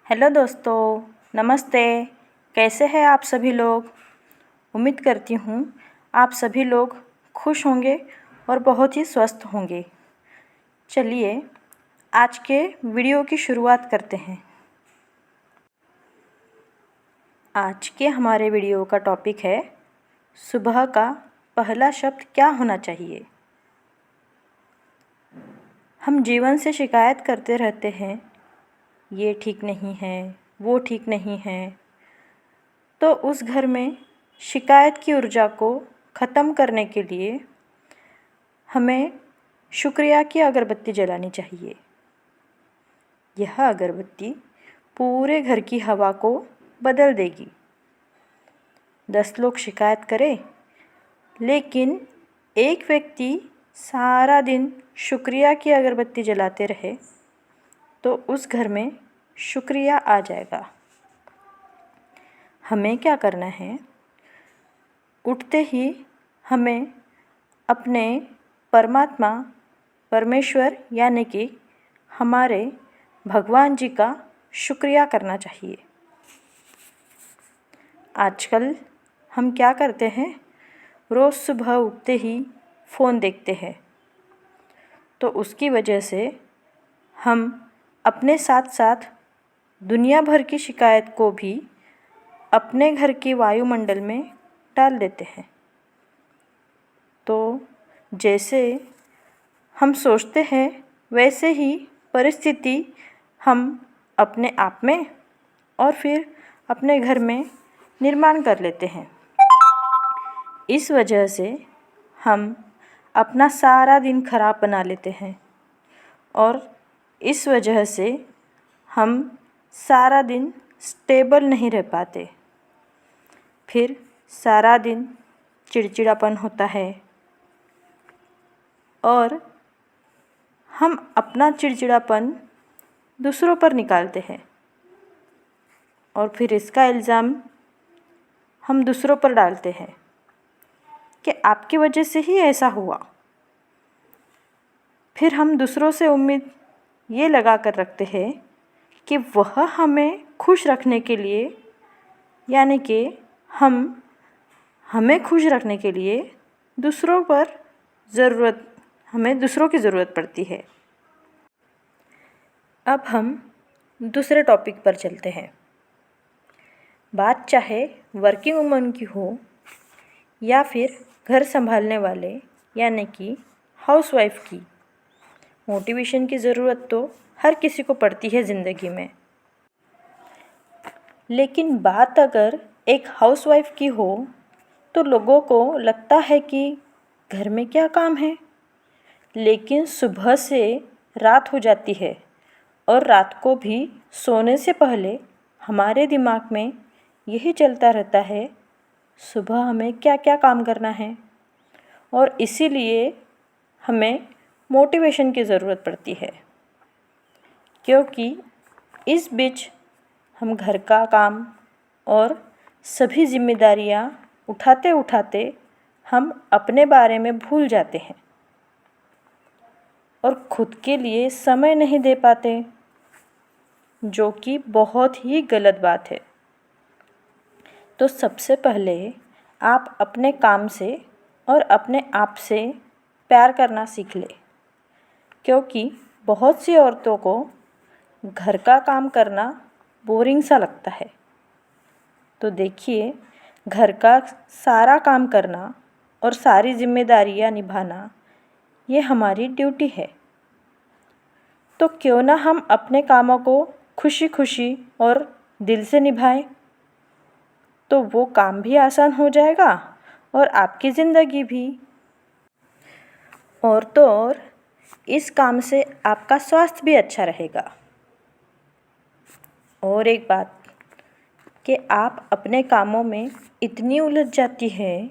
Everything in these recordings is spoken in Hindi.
हेलो दोस्तों, नमस्ते। कैसे हैं आप सभी लोग। उम्मीद करती हूँ आप सभी लोग खुश होंगे और बहुत ही स्वस्थ होंगे। चलिए आज के वीडियो की शुरुआत करते हैं। आज के हमारे वीडियो का टॉपिक है सुबह का पहला शब्द क्या होना चाहिए। हम जीवन से शिकायत करते रहते हैं, ये ठीक नहीं है, वो ठीक नहीं है। तो उस घर में शिकायत की ऊर्जा को ख़त्म करने के लिए हमें शुक्रिया की अगरबत्ती जलानी चाहिए। यह अगरबत्ती पूरे घर की हवा को बदल देगी। 10 लोग शिकायत करें, लेकिन एक व्यक्ति सारा दिन शुक्रिया की अगरबत्ती जलाते रहे तो उस घर में शुक्रिया आ जाएगा। हमें क्या करना है, उठते ही हमें अपने परमात्मा परमेश्वर यानी कि हमारे भगवान जी का शुक्रिया करना चाहिए। आजकल हम क्या करते हैं, रोज़ सुबह उठते ही फ़ोन देखते हैं, तो उसकी वजह से हम अपने साथ साथ दुनिया भर की शिकायत को भी अपने घर के वायुमंडल में डाल देते हैं। तो जैसे हम सोचते हैं वैसे ही परिस्थिति हम अपने आप में और फिर अपने घर में निर्माण कर लेते हैं। इस वजह से हम अपना सारा दिन खराब बना लेते हैं और इस वजह से हम सारा दिन स्टेबल नहीं रह पाते। फिर सारा दिन चिड़चिड़ापन होता है और हम अपना चिड़चिड़ापन दूसरों पर निकालते हैं और फिर इसका इल्ज़ाम हम दूसरों पर डालते हैं कि आपकी वजह से ही ऐसा हुआ। फिर हम दूसरों से उम्मीद ये लगा कर रखते हैं कि वह हमें खुश रखने के लिए यानी कि हमें खुश रखने के लिए हमें दूसरों की ज़रूरत पड़ती है। अब हम दूसरे टॉपिक पर चलते हैं। बात चाहे वर्किंग वुमन की हो या फिर घर संभालने वाले यानी कि हाउसवाइफ की, मोटिवेशन की ज़रूरत तो हर किसी को पड़ती है ज़िंदगी में। लेकिन बात अगर एक हाउसवाइफ की हो तो लोगों को लगता है कि घर में क्या काम है, लेकिन सुबह से रात हो जाती है और रात को भी सोने से पहले हमारे दिमाग में यही चलता रहता है सुबह हमें क्या क्या काम करना है और इसीलिए हमें मोटिवेशन की ज़रूरत पड़ती है। क्योंकि इस बीच हम घर का काम और सभी जिम्मेदारियां उठाते उठाते हम अपने बारे में भूल जाते हैं और खुद के लिए समय नहीं दे पाते, जो कि बहुत ही गलत बात है। तो सबसे पहले आप अपने काम से और अपने आप से प्यार करना सीख लें, क्योंकि बहुत सी औरतों को घर का काम करना बोरिंग सा लगता है। तो देखिए, घर का सारा काम करना और सारी जिम्मेदारियां निभाना ये हमारी ड्यूटी है। तो क्यों ना हम अपने कामों को खुशी खुशी और दिल से निभाएं, तो वो काम भी आसान हो जाएगा और आपकी ज़िंदगी भी। और तो और इस काम से आपका स्वास्थ्य भी अच्छा रहेगा। और एक बात कि आप अपने कामों में इतनी उलझ जाती है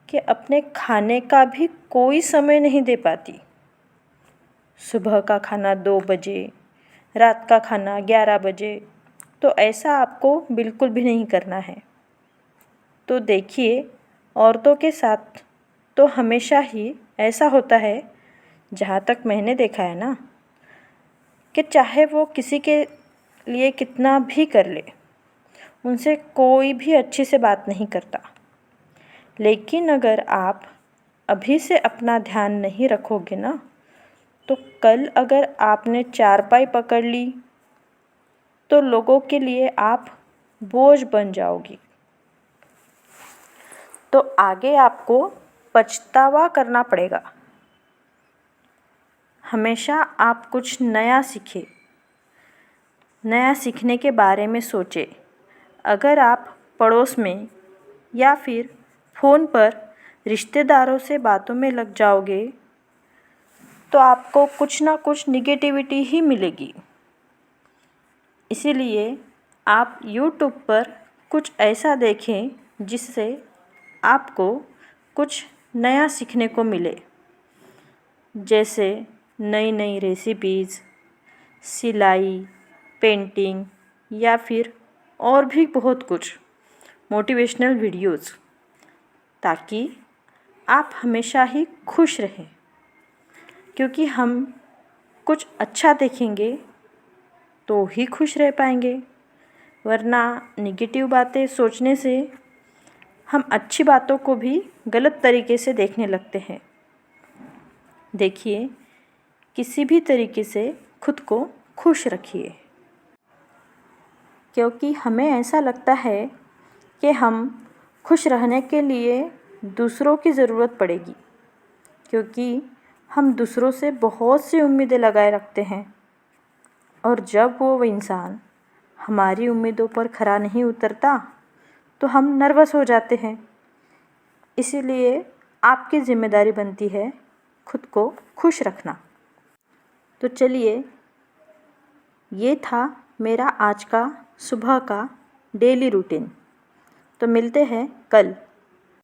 कि अपने खाने का भी कोई समय नहीं दे पाती। सुबह का खाना 2 बजे, रात का खाना 11 बजे, तो ऐसा आपको बिल्कुल भी नहीं करना है। तो देखिए, औरतों के साथ तो हमेशा ही ऐसा होता है, जहाँ तक मैंने देखा है ना, कि चाहे वो किसी के लिए कितना भी कर ले, उनसे कोई भी अच्छे से बात नहीं करता। लेकिन अगर आप अभी से अपना ध्यान नहीं रखोगे ना, तो कल अगर आपने चारपाई पकड़ ली तो लोगों के लिए आप बोझ बन जाओगी। तो आगे आपको पछतावा करना पड़ेगा। हमेशा आप कुछ नया सीखें, नया सीखने के बारे में सोचें। अगर आप पड़ोस में या फिर फ़ोन पर रिश्तेदारों से बातों में लग जाओगे तो आपको कुछ ना कुछ निगेटिविटी ही मिलेगी। इसीलिए आप यूट्यूब पर कुछ ऐसा देखें जिससे आपको कुछ नया सीखने को मिले, जैसे नई नई रेसिपीज़, सिलाई, पेंटिंग या फिर और भी बहुत कुछ मोटिवेशनल वीडियोज़, ताकि आप हमेशा ही खुश रहें। क्योंकि हम कुछ अच्छा देखेंगे तो ही खुश रह पाएंगे, वरना नेगेटिव बातें सोचने से हम अच्छी बातों को भी गलत तरीके से देखने लगते हैं। देखिए, किसी भी तरीके से खुद को खुश रखिए, क्योंकि हमें ऐसा लगता है कि हम खुश रहने के लिए दूसरों की ज़रूरत पड़ेगी, क्योंकि हम दूसरों से बहुत सी उम्मीदें लगाए रखते हैं और जब वो इंसान हमारी उम्मीदों पर खरा नहीं उतरता तो हम नर्वस हो जाते हैं। इसीलिए आपकी ज़िम्मेदारी बनती है खुद को खुश रखना। तो चलिए, ये था मेरा आज का सुबह का डेली रूटीन। तो मिलते हैं कल।